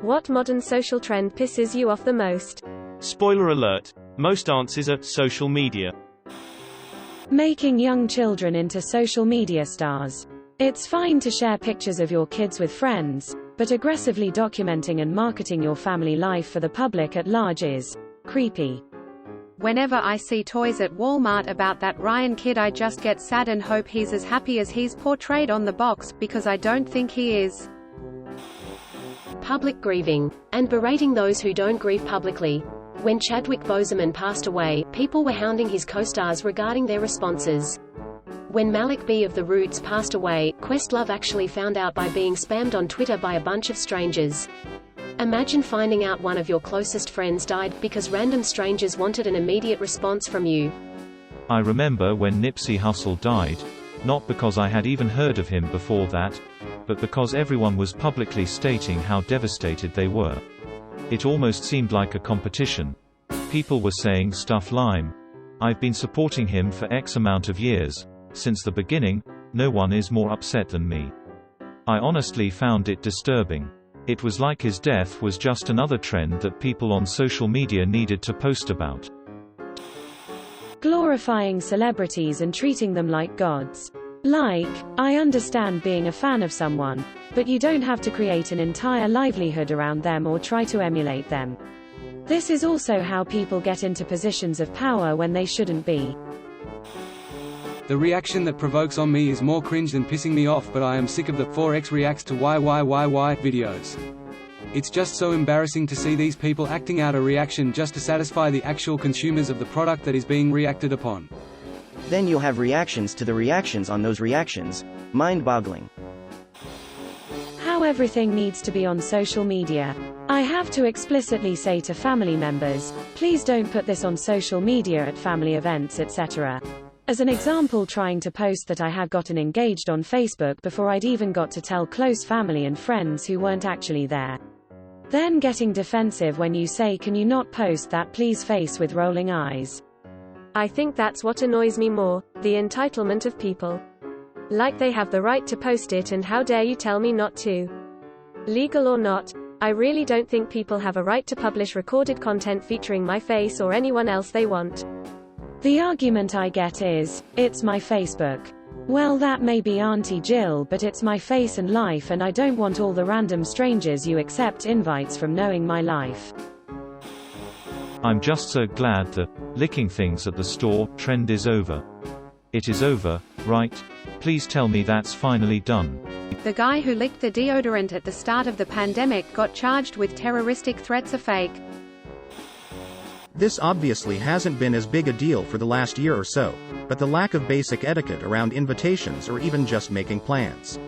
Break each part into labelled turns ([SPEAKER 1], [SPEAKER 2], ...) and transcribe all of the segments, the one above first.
[SPEAKER 1] What modern social trend pisses you off the most?
[SPEAKER 2] Spoiler alert, most answers are social media.
[SPEAKER 3] Making young children into social media stars. It's fine to share pictures of your kids with friends, but aggressively documenting and marketing your family life for the public at large is creepy.
[SPEAKER 4] Whenever I see toys at Walmart about that Ryan kid, I just get sad and hope he's as happy as he's portrayed on the box, because I don't think he is.
[SPEAKER 5] Public grieving, and berating those who don't grieve publicly. When Chadwick Boseman passed away, people were hounding his co-stars regarding their responses. When Malik B of The Roots passed away, Questlove actually found out by being spammed on Twitter by a bunch of strangers. Imagine finding out one of your closest friends died, because random strangers wanted an immediate response from you.
[SPEAKER 6] I remember when Nipsey Hussle died, not because I had even heard of him before that, but because everyone was publicly stating how devastated they were. It almost seemed like a competition. People were saying stuff like, "I've been supporting him for X amount of years. Since the beginning, no one is more upset than me." I honestly found it disturbing. It was like his death was just another trend that people on social media needed to post about.
[SPEAKER 3] Glorifying celebrities and treating them like gods. Like, I understand being a fan of someone, but you don't have to create an entire livelihood around them or try to emulate them. This is also how people get into positions of power when they shouldn't be.
[SPEAKER 7] The reaction that provokes on me is more cringe than pissing me off, but I am sick of the 4x reacts to why videos. It's just so embarrassing to see these people acting out a reaction just to satisfy the actual consumers of the product that is being reacted upon.
[SPEAKER 8] Then you'll have reactions to the reactions on those reactions. Mind-boggling.
[SPEAKER 3] How everything needs to be on social media. I have to explicitly say to family members, please don't put this on social media at family events, etc. As an example, trying to post that I had gotten engaged on Facebook before I'd even got to tell close family and friends who weren't actually there. Then getting defensive when you say, "Can you not post that please?" face with rolling eyes.
[SPEAKER 1] I think that's what annoys me more, the entitlement of people. Like they have the right to post it, and how dare you tell me not to? Legal or not, I really don't think people have a right to publish recorded content featuring my face or anyone else they want.
[SPEAKER 3] The argument I get is, it's my Facebook. Well, that may be Auntie Jill, but it's my face and life, and I don't want all the random strangers you accept invites from knowing my life.
[SPEAKER 6] I'm just so glad the licking things at the store trend is over. It is over, right? Please tell me that's finally done.
[SPEAKER 4] The guy who licked the deodorant at the start of the pandemic got charged with terroristic threats are fake.
[SPEAKER 9] This obviously hasn't been as big a deal for the last year or so, but the lack of basic etiquette around invitations or even just making plans.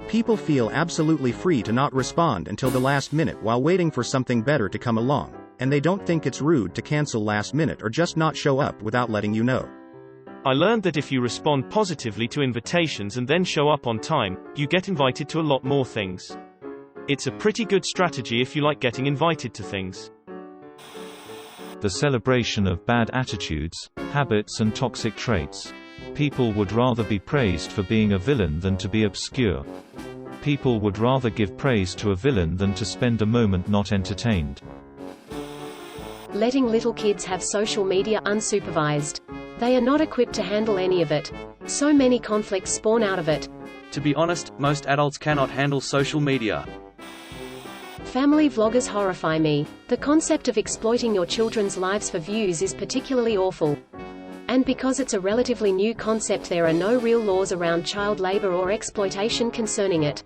[SPEAKER 9] People feel absolutely free to not respond until the last minute while waiting for something better to come along, and they don't think it's rude to cancel last minute or just not show up without letting you know.
[SPEAKER 2] I learned that if you respond positively to invitations and then show up on time, you get invited to a lot more things. It's a pretty good strategy if you like getting invited to things.
[SPEAKER 6] The celebration of bad attitudes, habits and toxic traits. People would rather be praised for being a villain than to be obscure. People would rather give praise to a villain than to spend a moment not entertained.
[SPEAKER 5] Letting little kids have social media unsupervised. They are not equipped to handle any of it. So many conflicts spawn out of it.
[SPEAKER 10] To be honest, most adults cannot handle social media.
[SPEAKER 5] Family vloggers horrify me. The concept of exploiting your children's lives for views is particularly awful. And because it's a relatively new concept, there are no real laws around child labor or exploitation concerning it.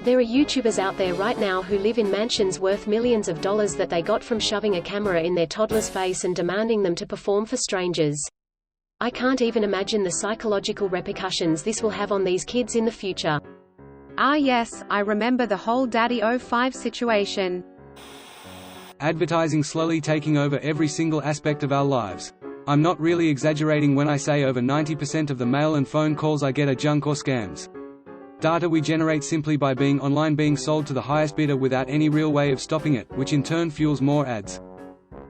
[SPEAKER 5] There are YouTubers out there right now who live in mansions worth millions of dollars that they got from shoving a camera in their toddler's face and demanding them to perform for strangers. I can't even imagine the psychological repercussions this will have on these kids in the future.
[SPEAKER 4] Ah yes, I remember the whole Daddy 05 situation.
[SPEAKER 7] Advertising slowly taking over every single aspect of our lives. I'm not really exaggerating when I say over 90% of the mail and phone calls I get are junk or scams. Data we generate simply by being online, being sold to the highest bidder without any real way of stopping it, which in turn fuels more ads.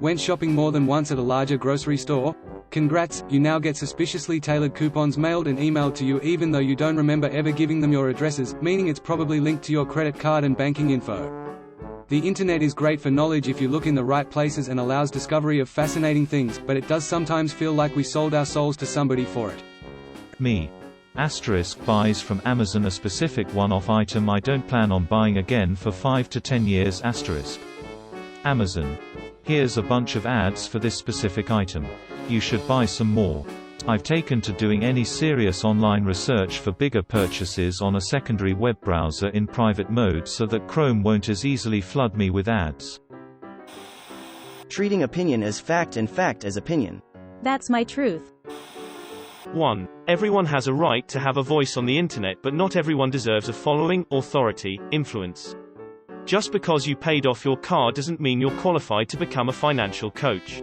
[SPEAKER 7] Went shopping more than once at a larger grocery store? Congrats, you now get suspiciously tailored coupons mailed and emailed to you even though you don't remember ever giving them your addresses, meaning it's probably linked to your credit card and banking info. The internet is great for knowledge if you look in the right places and allows discovery of fascinating things, but it does sometimes feel like we sold our souls to somebody for it.
[SPEAKER 6] Me. Asterisk buys from Amazon a specific one-off item I don't plan on buying again for 5 to 10 years. Asterisk. Amazon. Here's a bunch of ads for this specific item. You should buy some more. I've taken to doing any serious online research for bigger purchases on a secondary web browser in private mode so that Chrome won't as easily flood me with ads.
[SPEAKER 8] Treating opinion as fact and fact as opinion.
[SPEAKER 11] That's my truth.
[SPEAKER 2] 1. Everyone has a right to have a voice on the internet, but not everyone deserves a following, authority, influence. Just because you paid off your car doesn't mean you're qualified to become a financial coach.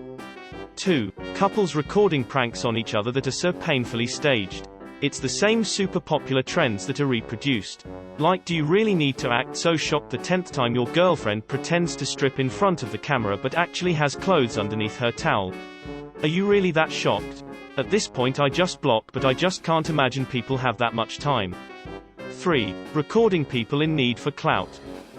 [SPEAKER 2] 2. Couples recording pranks on each other that are so painfully staged. It's the same super popular trends that are reproduced. Like, do you really need to act so shocked the 10th time your girlfriend pretends to strip in front of the camera but actually has clothes underneath her towel? Are you really that shocked? At this point I just block, but I just can't imagine people have that much time. 3. Recording people in need for clout.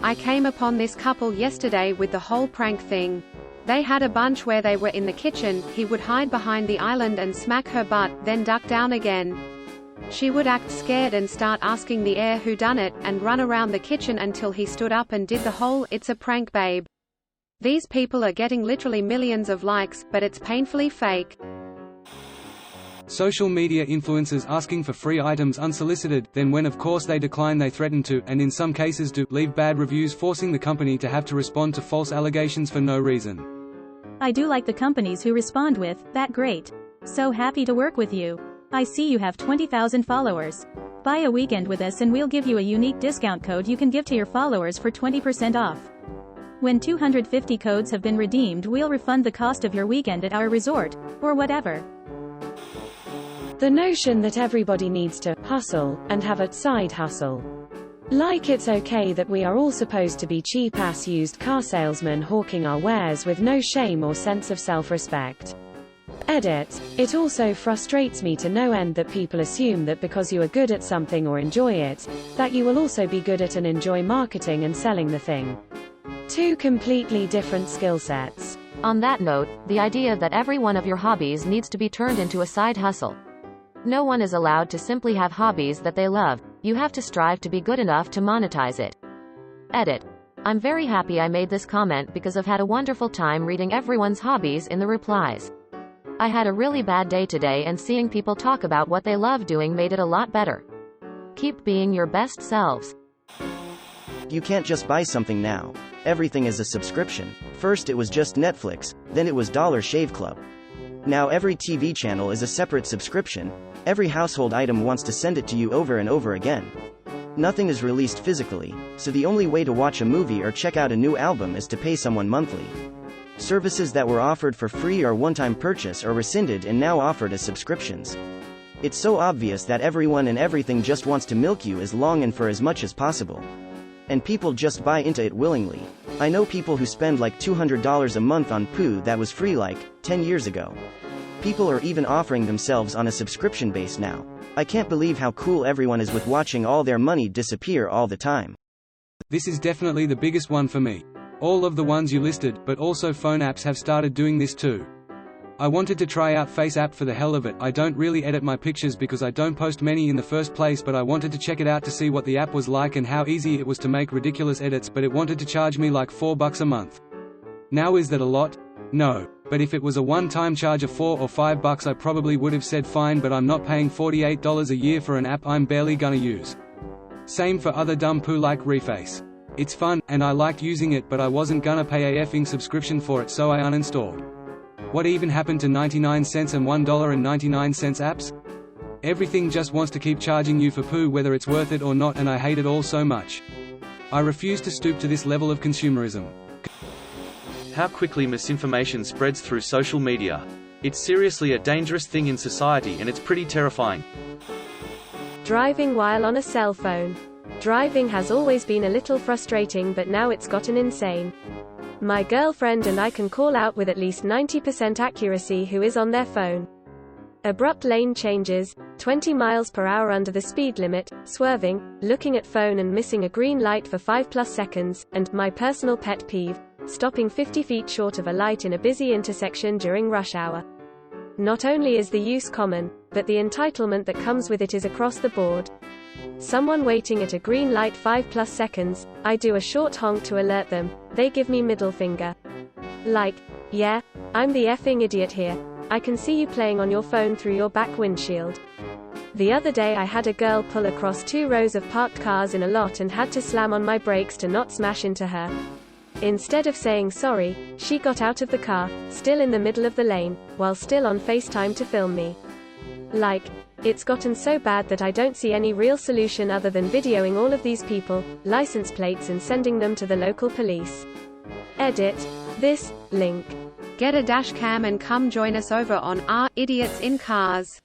[SPEAKER 4] I came upon this couple yesterday with the whole prank thing. They had a bunch where they were in the kitchen, he would hide behind the island and smack her butt, then duck down again. She would act scared and start asking the air who done it, and run around the kitchen until he stood up and did the whole "it's a prank babe." These people are getting literally millions of likes, but it's painfully fake.
[SPEAKER 7] Social media influencers asking for free items unsolicited, then when of course they decline they threaten to, and in some cases do, leave bad reviews, forcing the company to have to respond to false allegations for no reason.
[SPEAKER 11] I do like the companies who respond with, "That great. So happy to work with you. I see you have 20,000 followers. Buy a weekend with us and we'll give you a unique discount code you can give to your followers for 20% off. When 250 codes have been redeemed, we'll refund the cost of your weekend at our resort, or whatever."
[SPEAKER 3] The notion that everybody needs to hustle and have a side hustle. Like it's okay that we are all supposed to be cheap-ass used car salesmen hawking our wares with no shame or sense of self-respect. Edit. It also frustrates me to no end that people assume that because you are good at something or enjoy it, that you will also be good at and enjoy marketing and selling the thing. Two completely different skill sets.
[SPEAKER 12] On that note, the idea that every one of your hobbies needs to be turned into a side hustle. No one is allowed to simply have hobbies that they love. You have to strive to be good enough to monetize it. Edit. I'm very happy I made this comment because I've had a wonderful time reading everyone's hobbies in the replies. I had a really bad day today and seeing people talk about what they love doing made it a lot better. Keep being your best selves.
[SPEAKER 8] You can't just buy something now. Everything is a subscription. First it was just Netflix, then it was Dollar Shave Club. Now every TV channel is a separate subscription. Every household item wants to send it to you over and over again. Nothing is released physically, so the only way to watch a movie or check out a new album is to pay someone monthly. Services that were offered for free or one-time purchase are rescinded and now offered as subscriptions. It's so obvious that everyone and everything just wants to milk you as long and for as much as possible. And people just buy into it willingly. I know people who spend like $200 a month on poo that was free like 10 years ago. People are even offering themselves on a subscription base now. I can't believe how cool everyone is with watching all their money disappear all the time.
[SPEAKER 7] This is definitely the biggest one for me. All of the ones you listed, but also phone apps have started doing this too. I wanted to try out Face app for the hell of it. I don't really edit my pictures because I don't post many in the first place, but I wanted to check it out to see what the app was like and how easy it was to make ridiculous edits, but it wanted to charge me like $4 a month. Now is that a lot? No. But if it was a one-time charge of $4 or $5 I probably would have said fine, but I'm not paying $48 a year for an app I'm barely gonna use. Same for other dumb poo like Reface. It's fun, and I liked using it, but I wasn't gonna pay a effing subscription for it, so I uninstalled. What even happened to 99 cents and $1.99 apps? Everything just wants to keep charging you for poo whether it's worth it or not, and I hate it all so much. I refuse to stoop to this level of consumerism.
[SPEAKER 10] How quickly misinformation spreads through social media. It's seriously a dangerous thing in society, and it's pretty terrifying.
[SPEAKER 1] Driving while on a cell phone. Driving has always been a little frustrating, but now it's gotten insane. My girlfriend and I can call out with at least 90% accuracy who is on their phone. Abrupt lane changes, 20 miles per hour under the speed limit, swerving, looking at phone and missing a green light for 5+ seconds, and, my personal pet peeve, stopping 50 feet short of a light in a busy intersection during rush hour. Not only is the use common, but the entitlement that comes with it is across the board. Someone waiting at a green light 5+ seconds, I do a short honk to alert them, they give me middle finger. Like, yeah, I'm the effing idiot here. I can see you playing on your phone through your back windshield. The other day I had a girl pull across 2 rows of parked cars in a lot and had to slam on my brakes to not smash into her. Instead of saying sorry, she got out of the car, still in the middle of the lane, while still on FaceTime to film me. Like, it's gotten so bad that I don't see any real solution other than videoing all of these people, license plates, and sending them to the local police. Edit this link.
[SPEAKER 4] Get a dash cam and come join us over on Idiots in Cars.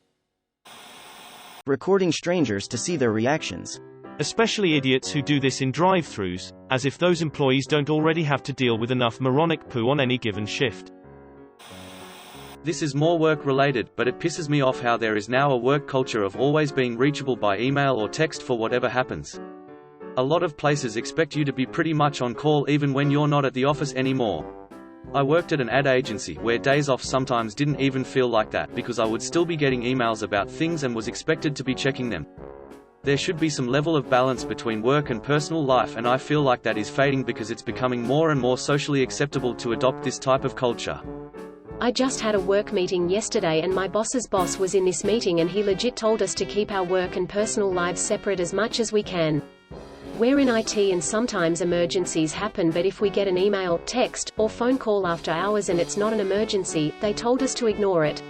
[SPEAKER 8] Recording strangers to see their reactions.
[SPEAKER 2] Especially idiots who do this in drive-thrus, as if those employees don't already have to deal with enough moronic poo on any given shift.
[SPEAKER 10] This is more work-related, but it pisses me off how there is now a work culture of always being reachable by email or text for whatever happens. A lot of places expect you to be pretty much on call even when you're not at the office anymore. I worked at an ad agency where days off sometimes didn't even feel like that because I would still be getting emails about things and was expected to be checking them. There should be some level of balance between work and personal life, and I feel like that is fading because it's becoming more and more socially acceptable to adopt this type of culture.
[SPEAKER 5] I just had a work meeting yesterday and my boss's boss was in this meeting and he legit told us to keep our work and personal lives separate as much as we can. We're in IT and sometimes emergencies happen, but if we get an email, text, or phone call after hours and it's not an emergency, they told us to ignore it.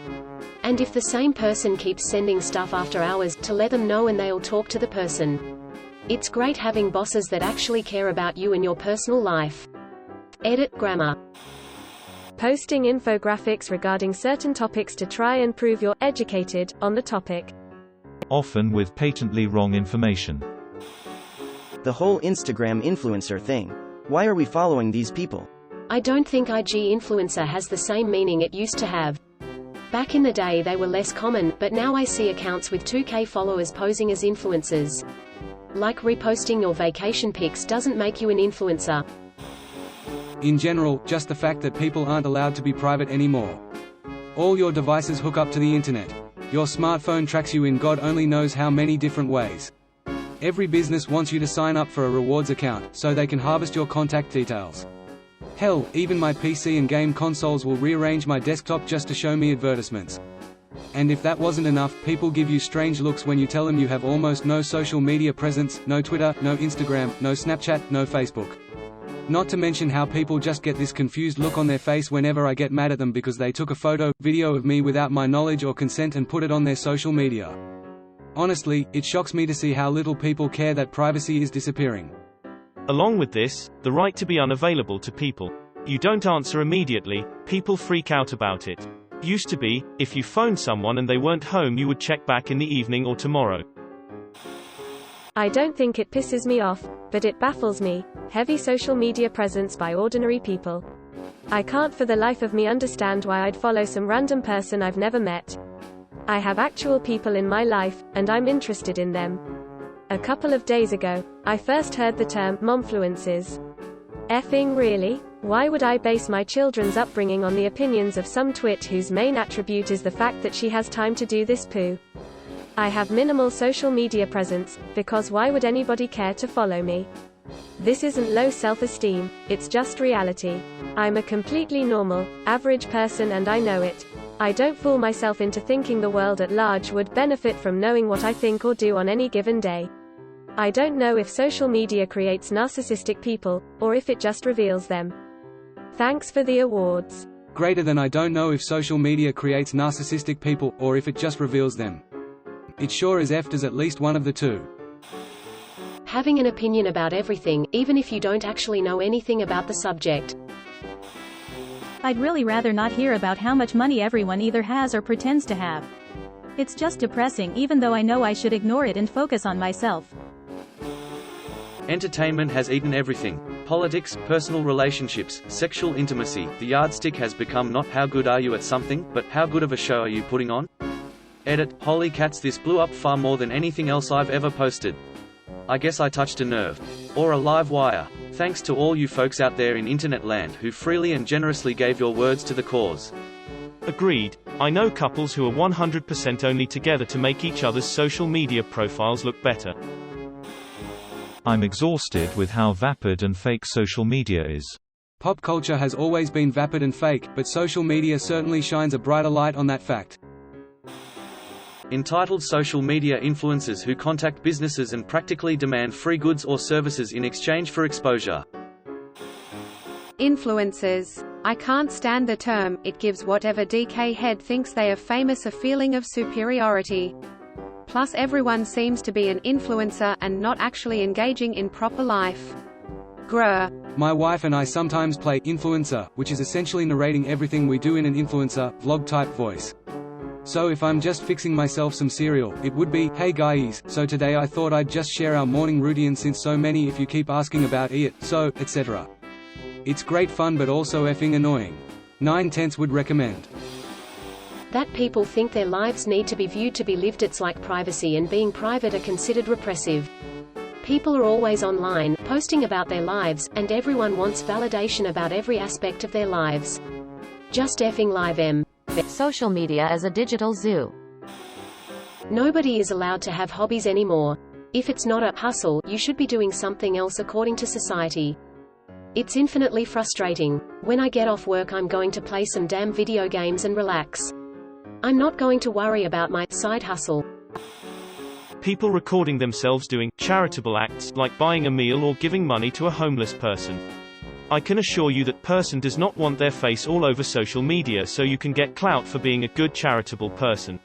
[SPEAKER 5] And if the same person keeps sending stuff after hours, to let them know and they'll talk to the person. It's great having bosses that actually care about you and your personal life. Edit grammar.
[SPEAKER 1] Posting infographics regarding certain topics to try and prove you're educated on the topic.
[SPEAKER 6] Often with patently wrong information.
[SPEAKER 8] The whole Instagram influencer thing. Why are we following these people?
[SPEAKER 5] I don't think IG influencer has the same meaning it used to have. Back in the day they were less common, but now I see accounts with 2K followers posing as influencers. Like reposting your vacation pics doesn't make you an influencer.
[SPEAKER 7] In general, just the fact that people aren't allowed to be private anymore. All your devices hook up to the internet. Your smartphone tracks you in God only knows how many different ways. Every business wants you to sign up for a rewards account, so they can harvest your contact details. Hell, even my PC and game consoles will rearrange my desktop just to show me advertisements. And if that wasn't enough, people give you strange looks when you tell them you have almost no social media presence, no Twitter, no Instagram, no Snapchat, no Facebook. Not to mention how people just get this confused look on their face whenever I get mad at them because they took a photo, video of me without my knowledge or consent and put it on their social media. Honestly, it shocks me to see how little people care that privacy is disappearing.
[SPEAKER 2] Along with this, the right to be unavailable to people. You don't answer immediately, people freak out about it. Used to be, if you phoned someone and they weren't home you would check back in the evening or tomorrow.
[SPEAKER 1] I don't think it pisses me off, but it baffles me. Heavy social media presence by ordinary people. I can't for the life of me understand why I'd follow some random person I've never met. I have actual people in my life, and I'm interested in them. A couple of days ago, I first heard the term momfluences. Effing really? Why would I base my children's upbringing on the opinions of some twit whose main attribute is the fact that she has time to do this poo? I have minimal social media presence, because why would anybody care to follow me? This isn't low self-esteem, it's just reality. I'm a completely normal, average person and I know it. I don't fool myself into thinking the world at large would benefit from knowing what I think or do on any given day. I don't know if social media creates narcissistic people, or if it just reveals them. Thanks for the awards.
[SPEAKER 7] Greater than I don't know if social media creates narcissistic people, or if it just reveals them. It sure as F does at least one of the two.
[SPEAKER 5] Having an opinion about everything, even if you don't actually know anything about the subject.
[SPEAKER 11] I'd really rather not hear about how much money everyone either has or pretends to have. It's just depressing even though I know I should ignore it and focus on myself.
[SPEAKER 10] Entertainment has eaten everything. Politics, personal relationships, sexual intimacy. The yardstick has become not how good are you at something, but how good of a show are you putting on? Edit, holy cats, this blew up far more than anything else I've ever posted. I guess I touched a nerve. Or a live wire. Thanks to all you folks out there in internet land who freely and generously gave your words to the cause.
[SPEAKER 2] Agreed. I know couples who are 100% only together to make each other's social media profiles look better.
[SPEAKER 6] I'm exhausted with how vapid and fake social media is.
[SPEAKER 7] Pop culture has always been vapid and fake, but social media certainly shines a brighter light on that fact.
[SPEAKER 10] Entitled social media influencers who contact businesses and practically demand free goods or services in exchange for exposure.
[SPEAKER 4] Influencers. I can't stand the term, it gives whatever DK head thinks they are famous a feeling of superiority. Plus everyone seems to be an influencer and not actually engaging in proper life. Grr.
[SPEAKER 7] My wife and I sometimes play influencer, which is essentially narrating everything we do in an influencer, vlog-type voice. So if I'm just fixing myself some cereal, it would be, hey guys, so today I thought I'd just share our morning routine since so many if you keep asking about it, so, etc. It's great fun but also effing annoying. 9/10 would recommend.
[SPEAKER 5] That people think their lives need to be viewed to be lived. It's like privacy and being private are considered repressive. People are always online, posting about their lives, and everyone wants validation about every aspect of their lives. Just effing live em.
[SPEAKER 12] Social media is a digital zoo.
[SPEAKER 5] Nobody is allowed to have hobbies anymore. If it's not a hustle, you should be doing something else according to society. It's infinitely frustrating. When I get off work I'm going to play some damn video games and relax. I'm not going to worry about my side hustle.
[SPEAKER 2] People recording themselves doing charitable acts, like buying a meal or giving money to a homeless person. I can assure you that person does not want their face all over social media so you can get clout for being a good charitable person.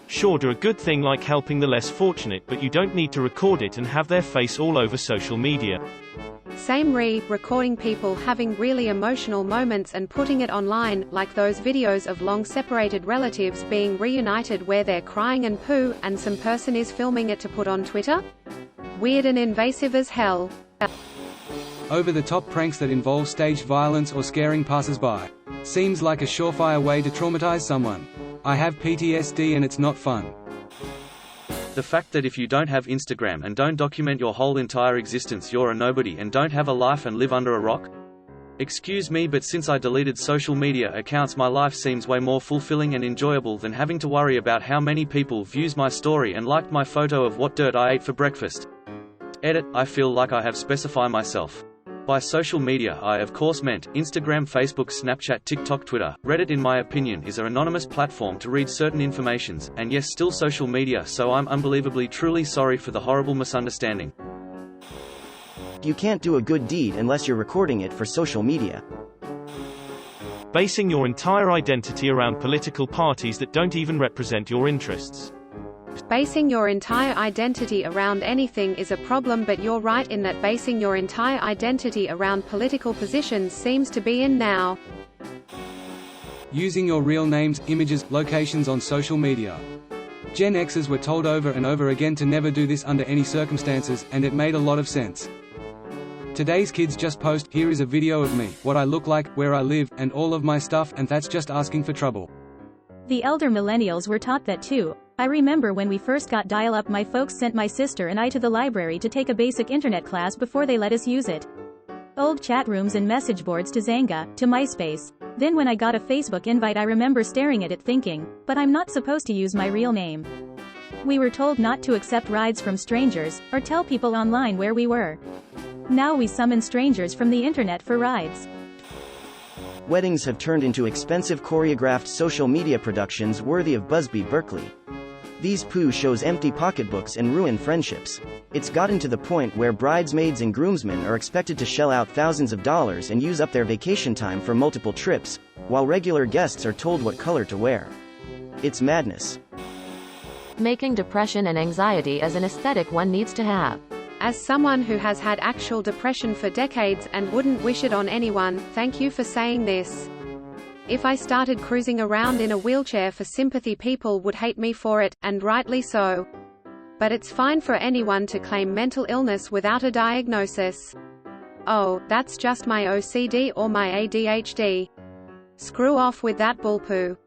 [SPEAKER 2] Sure, do a good thing like helping the less fortunate, but you don't need to record it and have their face all over social media.
[SPEAKER 4] Same recording people having really emotional moments and putting it online, like those videos of long-separated relatives being reunited where they're crying and poo, and some person is filming it to put on Twitter? Weird and invasive as hell.
[SPEAKER 7] Over-the-top pranks that involve staged violence or scaring passers-by. Seems like a surefire way to traumatize someone. I have PTSD and it's not fun.
[SPEAKER 10] The fact that if you don't have Instagram and don't document your whole entire existence you're a nobody and don't have a life and live under a rock? Excuse me, but since I deleted social media accounts my life seems way more fulfilling and enjoyable than having to worry about how many people views my story and liked my photo of what dirt I ate for breakfast. Edit, I feel like I have specified myself. By social media I of course meant Instagram, Facebook, Snapchat, TikTok, Twitter. Reddit in my opinion is an anonymous platform to read certain informations, and yes, still social media, so I'm unbelievably truly sorry for the horrible misunderstanding.
[SPEAKER 8] You can't do a good deed unless you're recording it for social media.
[SPEAKER 2] Basing your entire identity around political parties that don't even represent your interests.
[SPEAKER 4] Basing your entire identity around anything is a problem, but you're right in that basing your entire identity around political positions seems to be in now.
[SPEAKER 7] Using your real names, images, locations on social media. Gen Xers were told over and over again to never do this under any circumstances, and it made a lot of sense. Today's kids just post, here is a video of me, what I look like, where I live, and all of my stuff, and that's just asking for trouble.
[SPEAKER 11] The elder millennials were taught that too. I remember when we first got dial-up my folks sent my sister and I to the library to take a basic internet class before they let us use it. Old chat rooms and message boards to Zanga, to MySpace. Then when I got a Facebook invite I remember staring at it thinking, but I'm not supposed to use my real name. We were told not to accept rides from strangers, or tell people online where we were. Now we summon strangers from the internet for rides.
[SPEAKER 8] Weddings have turned into expensive choreographed social media productions worthy of Busby Berkeley. These poo shows empty pocketbooks and ruin friendships. It's gotten to the point where bridesmaids and groomsmen are expected to shell out thousands of dollars and use up their vacation time for multiple trips, while regular guests are told what color to wear. It's madness.
[SPEAKER 12] Making depression and anxiety as an aesthetic one needs to have.
[SPEAKER 4] As someone who has had actual depression for decades and wouldn't wish it on anyone, thank you for saying this. If I started cruising around in a wheelchair for sympathy, people would hate me for it, and rightly so. But it's fine for anyone to claim mental illness without a diagnosis. Oh, that's just my OCD or my ADHD. Screw off with that bullpoo.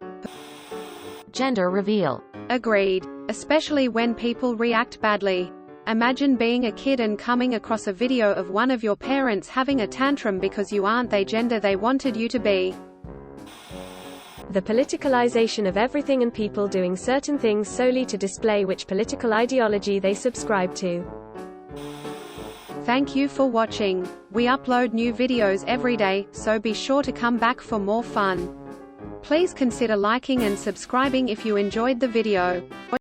[SPEAKER 12] Gender reveal.
[SPEAKER 4] Agreed. Especially when people react badly. Imagine being a kid and coming across a video of one of your parents having a tantrum because you aren't the gender they wanted you to be.
[SPEAKER 1] The politicalization of everything and people doing certain things solely to display which political ideology they subscribe to.
[SPEAKER 4] Thank you for watching. We upload new videos every day, so be sure to come back for more fun. Please consider liking and subscribing if you enjoyed the video.